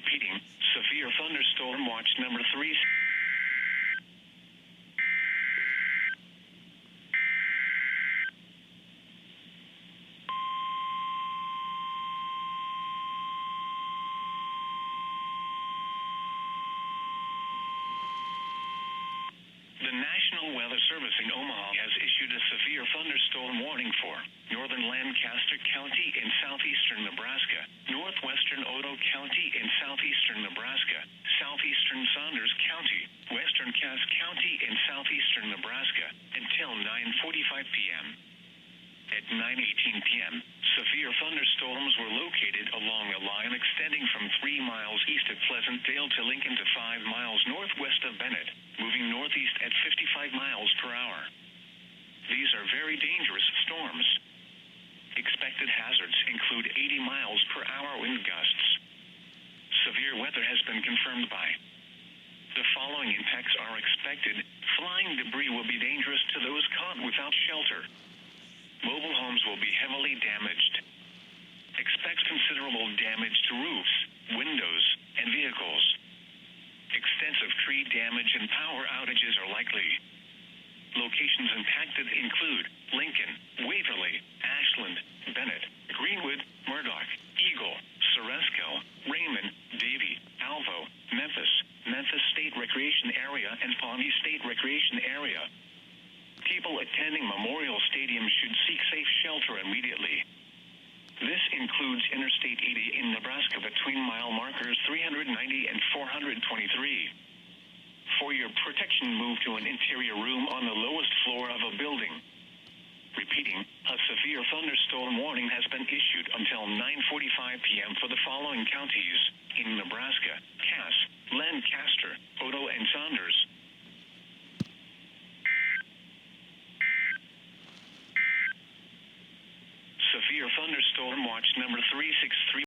Repeating, severe thunderstorm watch number 3. The National Weather Service in Omaha has issued a severe thunderstorm warning for northern Lancaster County in southeastern Nebraska, northwestern Otoe County in southeastern Nebraska, southeastern Saunders County, western Cass County in southeastern Nebraska, until 9:45 p.m. At 9:18 p.m., severe thunderstorms were located along a line extending from 3 miles east of Pleasantdale to Lincoln to 5 miles northwest of Bennett, moving northeast at 55 miles per hour. These are very dangerous storms. Expected hazards include 80 miles per hour wind gusts. Severe weather has been confirmed by the following impacts are expected. Flying debris will be dangerous to those caught without shelter. Mobile homes will be heavily damaged. Expect considerable damage to roofs, windows, and vehicles. Extensive tree damage and power outages are likely. Locations impacted include Lincoln, Waverly, Ashland, Bennett, Greenwood, Murdoch, Eagle, Ceresco, Raymond, Davie, Alvo, Memphis, Memphis State Recreation Area, and Pawnee State Recreation Area. People attending Memorial Stadium should seek safe shelter immediately. This includes Interstate 80 in Nebraska between mile markers 390 and 423. For your protection, move to an interior room on the lowest floor of a building. Repeating, a severe thunderstorm warning has been issued until 9:45 p.m. for the following counties in Nebraska: Cass, Lancaster, Otoe, and Saunders. Severe thunderstorm watch number 363.